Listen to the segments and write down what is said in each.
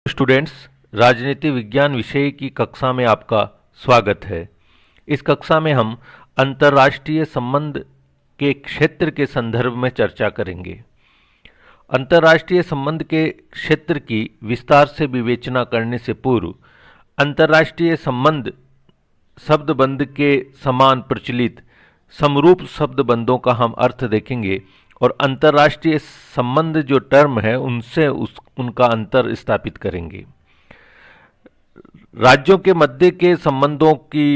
Students, राजनीति विज्ञान विषय की कक्षा में आपका स्वागत है। इस कक्षा में हम अंतर्राष्ट्रीय संबंध के क्षेत्र के संदर्भ में चर्चा करेंगे। अंतर्राष्ट्रीय संबंध के क्षेत्र की विस्तार से विवेचना करने से पूर्व अंतर्राष्ट्रीय संबंध शब्दबंध के समान प्रचलित समरूप शब्दबंधों का हम अर्थ देखेंगे और अंतर्राष्ट्रीय संबंध जो टर्म है उनसे उनका अंतर स्थापित करेंगे। राज्यों के मध्य के संबंधों की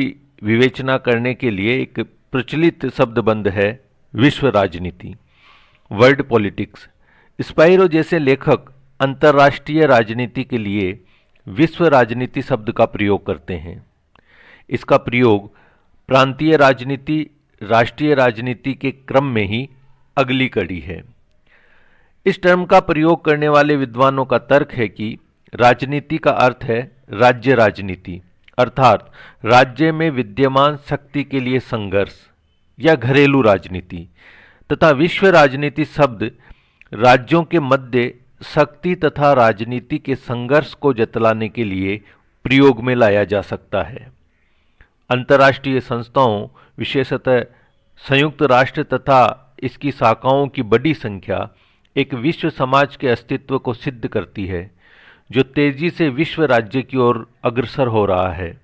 विवेचना करने के लिए एक प्रचलित शब्दबंध है विश्व राजनीति, वर्ल्ड पॉलिटिक्स। स्पाइरो जैसे लेखक अंतर्राष्ट्रीय राजनीति के लिए विश्व राजनीति शब्द का प्रयोग करते हैं। इसका प्रयोग प्रांतीय राजनीति, राष्ट्रीय राजनीति के क्रम में ही अगली कड़ी है। इस टर्म का प्रयोग करने वाले विद्वानों का तर्क है कि राजनीति का अर्थ है राज्य राजनीति, अर्थात राज्य में विद्यमान शक्ति के लिए संघर्ष या घरेलू राजनीति, तथा विश्व राजनीति शब्द राज्यों के मध्य शक्ति तथा राजनीति के संघर्ष को जतलाने के लिए प्रयोग में लाया जा सकता है। अंतर्राष्ट्रीय संस्थाओं, विशेषतः संयुक्त राष्ट्र तथा इसकी शाखाओं की बड़ी संख्या एक विश्व समाज के अस्तित्व को सिद्ध करती है, जो तेजी से विश्व राज्य की ओर अग्रसर हो रहा है।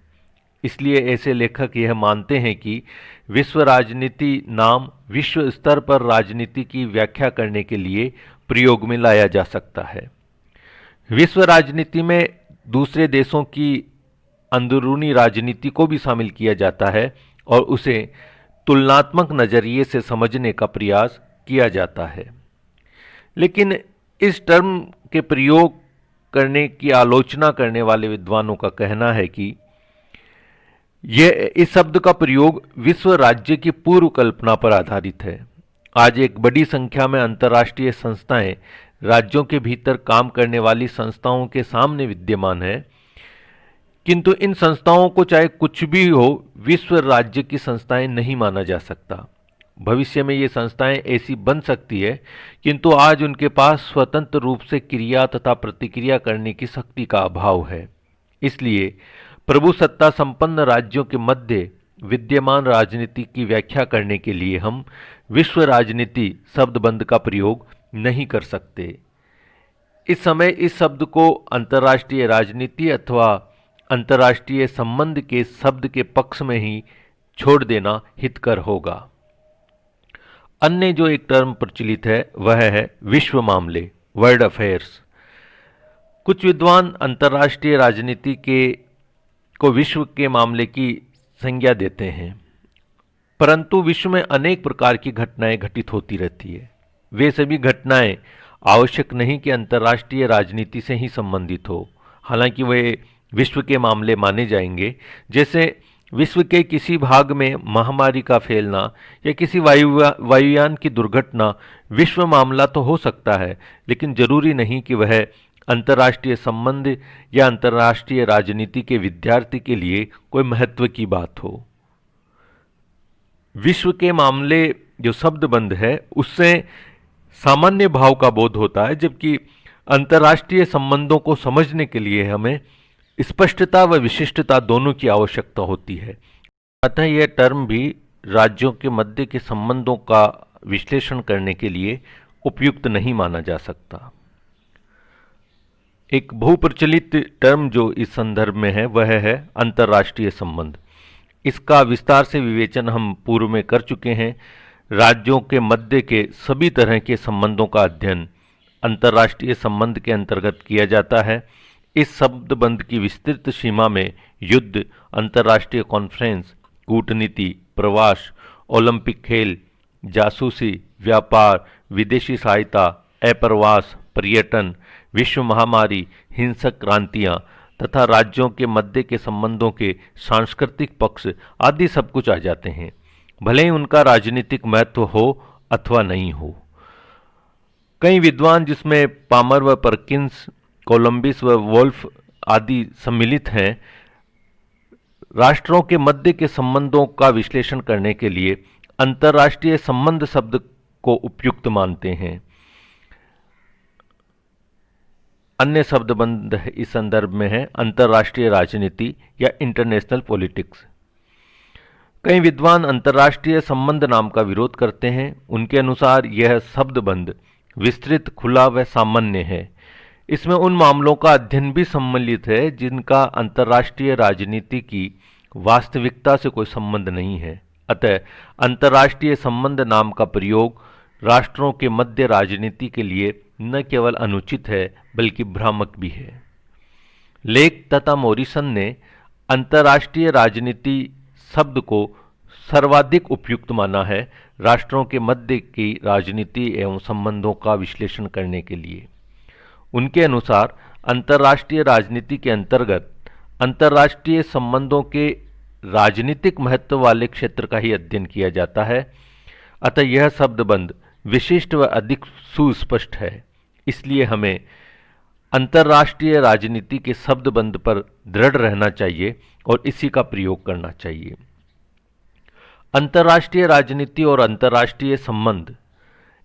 इसलिए ऐसे लेखक यह मानते हैं कि विश्व राजनीति नाम विश्व स्तर पर राजनीति की व्याख्या करने के लिए प्रयोग में लाया जा सकता है। विश्व राजनीति में दूसरे देशों की अंदरूनी राजनीति को भी शामिल किया जाता है और उसे तुलनात्मक नजरिए से समझने का प्रयास किया जाता है। लेकिन इस टर्म के प्रयोग करने की आलोचना करने वाले विद्वानों का कहना है कि इस शब्द का प्रयोग विश्व राज्य की पूर्व कल्पना पर आधारित है। आज एक बड़ी संख्या में अंतर्राष्ट्रीय संस्थाएं राज्यों के भीतर काम करने वाली संस्थाओं के सामने विद्यमान है, किंतु इन संस्थाओं को चाहे कुछ भी हो विश्व राज्य की संस्थाएं नहीं माना जा सकता। भविष्य में ये संस्थाएं ऐसी बन सकती है, किंतु आज उनके पास स्वतंत्र रूप से क्रिया तथा प्रतिक्रिया करने की शक्ति का अभाव है। इसलिए प्रभु सत्ता संपन्न राज्यों के मध्य विद्यमान राजनीति की व्याख्या करने के लिए हम विश्व राजनीति शब्दबंध का प्रयोग नहीं कर सकते। इस समय इस शब्द को अंतर्राष्ट्रीय राजनीति अथवा अंतर्राष्ट्रीय संबंध के शब्द के पक्ष में ही छोड़ देना हितकर होगा। अन्य जो एक टर्म प्रचलित है वह है विश्व मामले, वर्ल्ड अफेयर्स। कुछ विद्वान अंतर्राष्ट्रीय राजनीति को विश्व के मामले की संज्ञा देते हैं, परंतु विश्व में अनेक प्रकार की घटनाएं घटित होती रहती है। वे सभी घटनाएं आवश्यक नहीं कि अंतर्राष्ट्रीय राजनीति से ही संबंधित हो, हालांकि वे विश्व के मामले माने जाएंगे। जैसे विश्व के किसी भाग में महामारी का फैलना या किसी वायुयान की दुर्घटना विश्व मामला तो हो सकता है, लेकिन जरूरी नहीं कि वह अंतर्राष्ट्रीय संबंध या अंतर्राष्ट्रीय राजनीति के विद्यार्थी के लिए कोई महत्व की बात हो। विश्व के मामले जो शब्दबंध है उससे सामान्य भाव का बोध होता है, जबकि अंतर्राष्ट्रीय संबंधों को समझने के लिए हमें स्पष्टता व विशिष्टता दोनों की आवश्यकता होती है। अतः यह टर्म भी राज्यों के मध्य के संबंधों का विश्लेषण करने के लिए उपयुक्त नहीं माना जा सकता। एक बहुप्रचलित टर्म जो इस संदर्भ में है वह है अंतर्राष्ट्रीय संबंध। इसका विस्तार से विवेचन हम पूर्व में कर चुके हैं। राज्यों के मध्य के सभी तरह के संबंधों का अध्ययन अंतर्राष्ट्रीय संबंध के अंतर्गत किया जाता है। इस शब्दबंध की विस्तृत सीमा में युद्ध, अंतर्राष्ट्रीय कॉन्फ्रेंस, कूटनीति, प्रवास, ओलंपिक खेल, जासूसी, व्यापार, विदेशी सहायता, अप्रवास, पर्यटन, विश्व महामारी, हिंसक क्रांतियां तथा राज्यों के मध्य के संबंधों के सांस्कृतिक पक्ष आदि सब कुछ आ जाते हैं, भले ही उनका राजनीतिक महत्व हो अथवा नहीं हो। कई विद्वान, जिसमें पामर व परकिंस, कोलंबिस व वोल्फ आदि सम्मिलित हैं, राष्ट्रों के मध्य के संबंधों का विश्लेषण करने के लिए अंतर्राष्ट्रीय संबंध शब्द को उपयुक्त मानते हैं। अन्य शब्दबंध इस संदर्भ में है अंतर्राष्ट्रीय राजनीति या इंटरनेशनल पॉलिटिक्स। कई विद्वान अंतर्राष्ट्रीय संबंध नाम का विरोध करते हैं। उनके अनुसार यह शब्दबंध विस्तृत, खुला व सामान्य है। इसमें उन मामलों का अध्ययन भी सम्मिलित है जिनका अंतर्राष्ट्रीय राजनीति की वास्तविकता से कोई संबंध नहीं है। अतः अंतर्राष्ट्रीय संबंध नाम का प्रयोग राष्ट्रों के मध्य राजनीति के लिए न केवल अनुचित है बल्कि भ्रामक भी है। लेक तथा मॉरिसन ने अंतर्राष्ट्रीय राजनीति शब्द को सर्वाधिक उपयुक्त माना है राष्ट्रों के मध्य की राजनीति एवं संबंधों का विश्लेषण करने के लिए। उनके अनुसार अंतर्राष्ट्रीय राजनीति के अंतर्गत अंतर्राष्ट्रीय संबंधों के राजनीतिक महत्व वाले क्षेत्र का ही अध्ययन किया जाता है। अतः यह शब्दबंध विशिष्ट व अधिक सुस्पष्ट है। इसलिए हमें अंतर्राष्ट्रीय राजनीति के शब्दबंध पर दृढ़ रहना चाहिए और इसी का प्रयोग करना चाहिए। अंतर्राष्ट्रीय राजनीति और अंतर्राष्ट्रीय संबंध,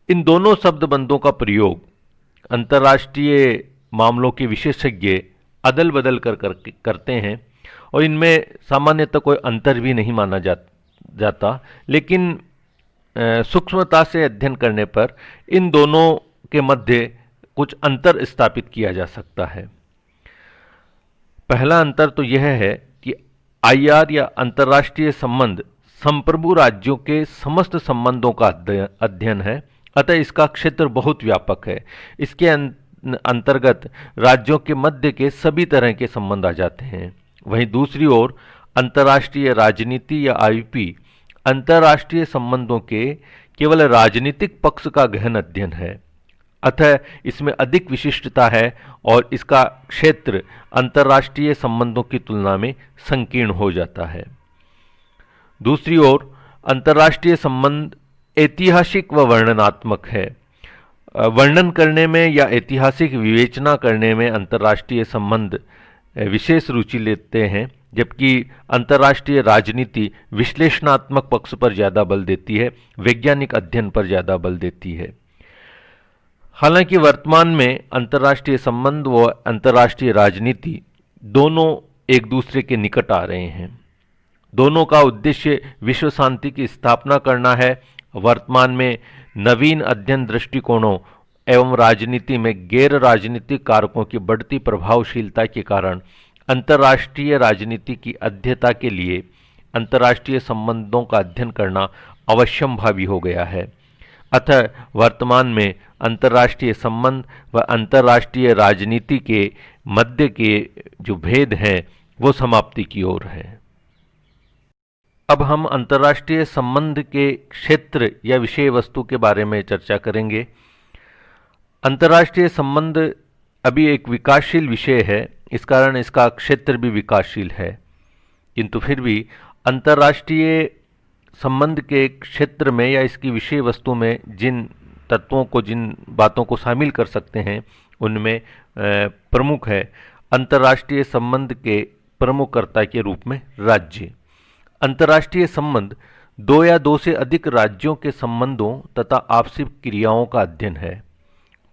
इन दोनों शब्दबंधों का प्रयोग अंतर्राष्ट्रीय मामलों के विशेषज्ञ अदल बदल करते हैं और इनमें सामान्यतः कोई अंतर भी नहीं माना जाता, लेकिन सूक्ष्मता से अध्ययन करने पर इन दोनों के मध्य कुछ अंतर स्थापित किया जा सकता है। पहला अंतर तो यह है कि आईआर या अंतर्राष्ट्रीय संबंध संप्रभु राज्यों के समस्त संबंधों का अध्ययन है। अतः इसका क्षेत्र बहुत व्यापक है। इसके अंतर्गत राज्यों के मध्य के सभी तरह के संबंध आ जाते हैं। वहीं दूसरी ओर अंतर्राष्ट्रीय राजनीति या आईपी अंतर्राष्ट्रीय संबंधों के केवल राजनीतिक पक्ष का गहन अध्ययन है। अतः इसमें अधिक विशिष्टता है और इसका क्षेत्र अंतर्राष्ट्रीय संबंधों की तुलना में संकीर्ण हो जाता है। दूसरी ओर अंतर्राष्ट्रीय संबंध ऐतिहासिक व वर्णनात्मक है। वर्णन करने में या ऐतिहासिक विवेचना करने में अंतर्राष्ट्रीय संबंध विशेष रुचि लेते हैं, जबकि अंतर्राष्ट्रीय राजनीति विश्लेषणात्मक पक्ष पर ज़्यादा बल देती है, वैज्ञानिक अध्ययन पर ज़्यादा बल देती है। हालांकि वर्तमान में अंतर्राष्ट्रीय संबंध व अंतर्राष्ट्रीय राजनीति दोनों एक दूसरे के निकट आ रहे हैं। दोनों का उद्देश्य विश्व शांति की स्थापना करना है। वर्तमान में नवीन अध्ययन दृष्टिकोणों एवं राजनीति में गैर राजनीतिक कारकों की बढ़ती प्रभावशीलता के कारण अंतर्राष्ट्रीय राजनीति की अध्ययता के लिए अंतर्राष्ट्रीय संबंधों का अध्ययन करना अवश्यंभावी हो गया है। अतः वर्तमान में अंतर्राष्ट्रीय संबंध व अंतर्राष्ट्रीय राजनीति के मध्य के जो भेद हैं वो समाप्ति की ओर है। अब हम अंतर्राष्ट्रीय संबंध के क्षेत्र या विषय वस्तु के बारे में चर्चा करेंगे। अंतर्राष्ट्रीय संबंध अभी एक विकासशील विषय है, इस कारण इसका क्षेत्र भी विकासशील है, किंतु फिर भी अंतर्राष्ट्रीय संबंध के क्षेत्र में या इसकी विषय वस्तु में जिन तत्वों को, जिन बातों को शामिल कर सकते हैं उनमें प्रमुख है अंतर्राष्ट्रीय संबंध के प्रमुखकर्ता के रूप में राज्य। अंतर्राष्ट्रीय संबंध दो या दो से अधिक राज्यों के संबंधों तथा आपसी क्रियाओं का अध्ययन है।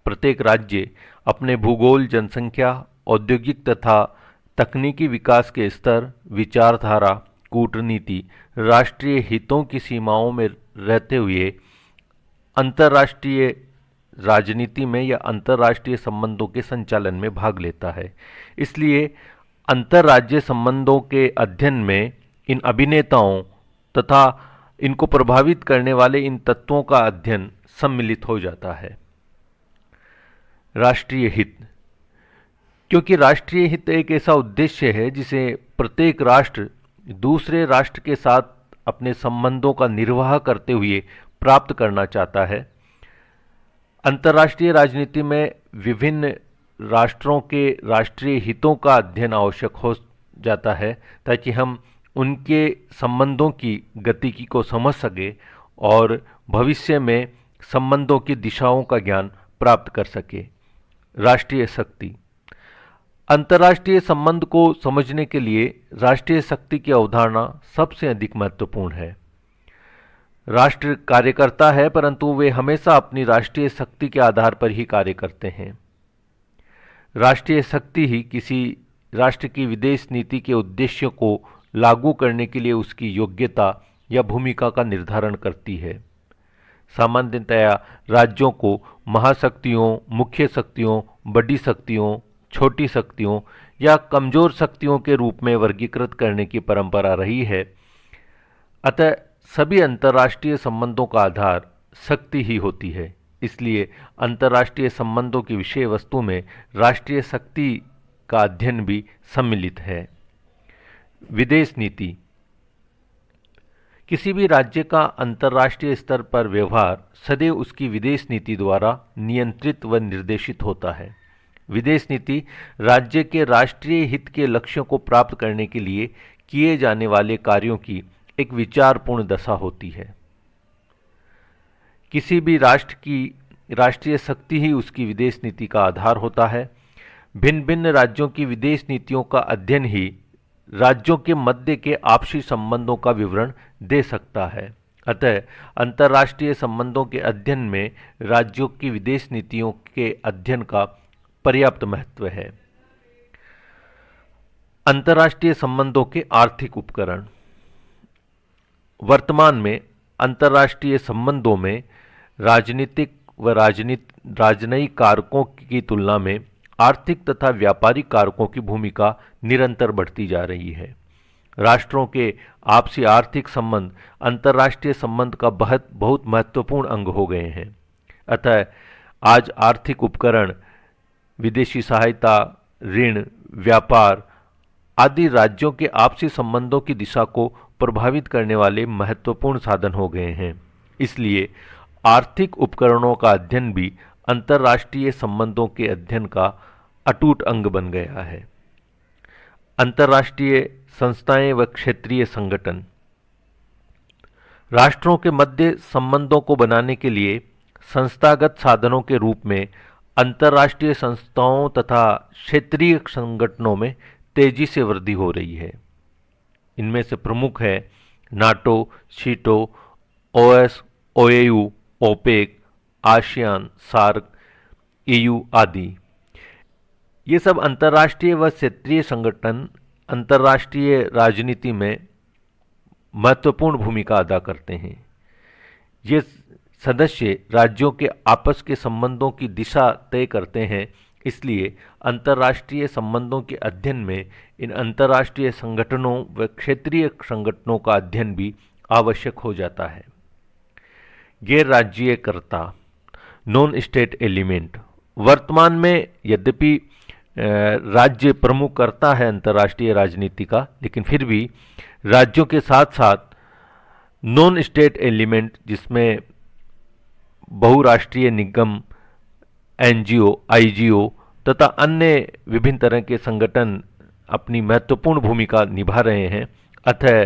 प्रत्येक राज्य अपने भूगोल, जनसंख्या, औद्योगिक तथा तकनीकी विकास के स्तर, विचारधारा, कूटनीति, राष्ट्रीय हितों की सीमाओं में रहते हुए अंतर्राष्ट्रीय राजनीति में या अंतर्राष्ट्रीय संबंधों के संचालन में भाग लेता है। इसलिए अंतर्राज्यीय संबंधों के अध्ययन में इन अभिनेताओं तथा इनको प्रभावित करने वाले इन तत्वों का अध्ययन सम्मिलित हो जाता है। राष्ट्रीय हित, क्योंकि राष्ट्रीय हित एक ऐसा उद्देश्य है जिसे प्रत्येक राष्ट्र दूसरे राष्ट्र के साथ अपने संबंधों का निर्वाह करते हुए प्राप्त करना चाहता है। अंतर्राष्ट्रीय राजनीति में विभिन्न राष्ट्रों के राष्ट्रीय हितों का अध्ययन आवश्यक हो जाता है ताकि हम उनके संबंधों की गतिकी को समझ सके और भविष्य में संबंधों की दिशाओं का ज्ञान प्राप्त कर सके। राष्ट्रीय शक्ति, अंतर्राष्ट्रीय संबंध को समझने के लिए राष्ट्रीय शक्ति की अवधारणा सबसे अधिक महत्वपूर्ण है। राष्ट्र कार्यकर्ता है, परंतु वे हमेशा अपनी राष्ट्रीय शक्ति के आधार पर ही कार्य करते हैं। राष्ट्रीय शक्ति ही किसी राष्ट्र की विदेश नीति के उद्देश्यों को लागू करने के लिए उसकी योग्यता या भूमिका का निर्धारण करती है। सामान्यतया राज्यों को महाशक्तियों, मुख्य शक्तियों, बड़ी शक्तियों, छोटी शक्तियों या कमजोर शक्तियों के रूप में वर्गीकृत करने की परंपरा रही है। अतः सभी अंतर्राष्ट्रीय संबंधों का आधार शक्ति ही होती है। इसलिए अंतर्राष्ट्रीय संबंधों की विषय वस्तु में राष्ट्रीय शक्ति का अध्ययन भी सम्मिलित है। विदेश नीति किसी भी राज्य का अंतर्राष्ट्रीय स्तर पर व्यवहार सदैव उसकी विदेश नीति द्वारा नियंत्रित व निर्देशित होता है। विदेश नीति राज्य के राष्ट्रीय हित के लक्ष्यों को प्राप्त करने के लिए किए जाने वाले कार्यों की एक विचारपूर्ण दशा होती है। किसी भी राष्ट्र की राष्ट्रीय शक्ति ही उसकी विदेश नीति का आधार होता है। भिन्न भिन्न राज्यों की विदेश नीतियों का अध्ययन ही राज्यों के मध्य के आपसी संबंधों का विवरण दे सकता है। अतः अंतर्राष्ट्रीय संबंधों के अध्ययन में राज्यों की विदेश नीतियों के अध्ययन का पर्याप्त महत्व है। अंतर्राष्ट्रीय संबंधों के आर्थिक उपकरण। वर्तमान में अंतर्राष्ट्रीय संबंधों में राजनीतिक व राजनयिक कारकों की तुलना में आर्थिक तथा व्यापारिक कारकों की भूमिका निरंतर बढ़ती जा रही है। राष्ट्रों के आपसी आर्थिक संबंध अंतर्राष्ट्रीय संबंध का बहुत महत्वपूर्ण अंग हो गए हैं। अतः आज आर्थिक उपकरण, विदेशी सहायता, ऋण, व्यापार आदि राज्यों के आपसी संबंधों की दिशा को प्रभावित करने वाले महत्वपूर्ण साधन हो गए हैं। इसलिए आर्थिक उपकरणों का अध्ययन भी अंतर्राष्ट्रीय संबंधों के अध्ययन का अटूट अंग बन गया है। अंतर्राष्ट्रीय संस्थाएं व क्षेत्रीय संगठन। राष्ट्रों के मध्य संबंधों को बनाने के लिए संस्थागत साधनों के रूप में अंतर्राष्ट्रीय संस्थाओं तथा क्षेत्रीय संगठनों में तेजी से वृद्धि हो रही है। इनमें से प्रमुख है NATO, SEATO, OAS, OAU, OPEC, ASEAN, SAARC, EU आदि। ये सब अंतर्राष्ट्रीय व क्षेत्रीय संगठन अंतर्राष्ट्रीय राजनीति में महत्वपूर्ण भूमिका अदा करते हैं। ये सदस्य राज्यों के आपस के संबंधों की दिशा तय करते हैं। इसलिए अंतर्राष्ट्रीय संबंधों के अध्ययन में इन अंतर्राष्ट्रीय संगठनों व क्षेत्रीय संगठनों का अध्ययन भी आवश्यक हो जाता है। गैर राज्यकर्ता, नॉन स्टेट एलिमेंट। वर्तमान में यद्यपि राज्य प्रमुख करता है अंतर्राष्ट्रीय राजनीति का, लेकिन फिर भी राज्यों के साथ साथ नॉन स्टेट एलिमेंट, जिसमें बहुराष्ट्रीय निगम, एनजीओ, आईजीओ तथा अन्य विभिन्न तरह के संगठन अपनी महत्वपूर्ण भूमिका निभा रहे हैं। अतः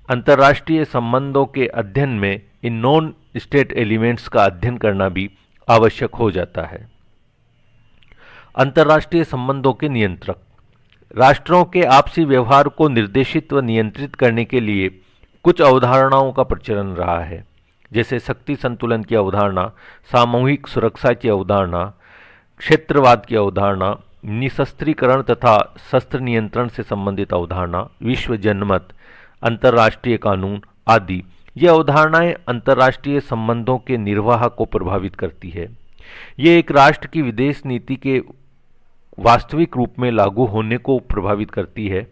अंतर्राष्ट्रीय संबंधों के अध्ययन में इन नॉन स्टेट एलिमेंट्स का अध्ययन करना भी आवश्यक हो जाता है। अंतर्राष्ट्रीय संबंधों के नियंत्रक। राष्ट्रों के आपसी व्यवहार को निर्देशित व नियंत्रित करने के लिए कुछ अवधारणाओं का प्रचलन रहा है, जैसे शक्ति संतुलन की अवधारणा, सामूहिक सुरक्षा की अवधारणा, क्षेत्रवाद की अवधारणा, निशस्त्रीकरण तथा शस्त्र नियंत्रण से संबंधित अवधारणा, विश्व जनमत, अंतर्राष्ट्रीय कानून आदि। ये अवधारणाएं अंतर्राष्ट्रीय संबंधों के निर्वाह को प्रभावित करती है। ये एक राष्ट्र की विदेश नीति के वास्तविक रूप में लागू होने को प्रभावित करती है।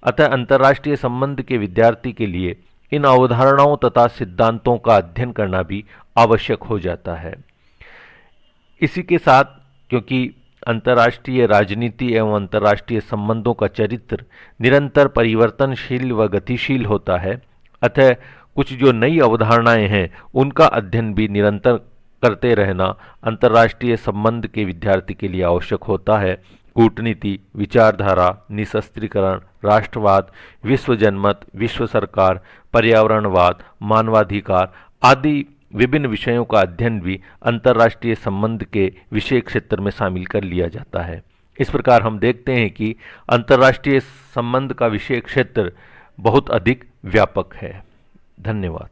अतः अंतर्राष्ट्रीय संबंध के विद्यार्थी के लिए इन अवधारणाओं तथा सिद्धांतों का अध्ययन करना भी आवश्यक हो जाता है। इसी के साथ, क्योंकि अंतर्राष्ट्रीय राजनीति एवं अंतर्राष्ट्रीय संबंधों का चरित्र निरंतर परिवर्तनशील व गतिशील होता है, अतः कुछ जो नई अवधारणाएं हैं उनका अध्ययन भी निरंतर करते रहना अंतर्राष्ट्रीय संबंध के विद्यार्थी के लिए आवश्यक होता है। कूटनीति, विचारधारा, निशस्त्रीकरण, राष्ट्रवाद, विश्व जनमत, विश्व सरकार, पर्यावरणवाद, मानवाधिकार आदि विभिन्न विषयों का अध्ययन भी अंतर्राष्ट्रीय संबंध के विषय क्षेत्र में शामिल कर लिया जाता है। इस प्रकार हम देखते हैं कि अंतर्राष्ट्रीय संबंध का विषय क्षेत्र बहुत अधिक व्यापक है। धन्यवाद।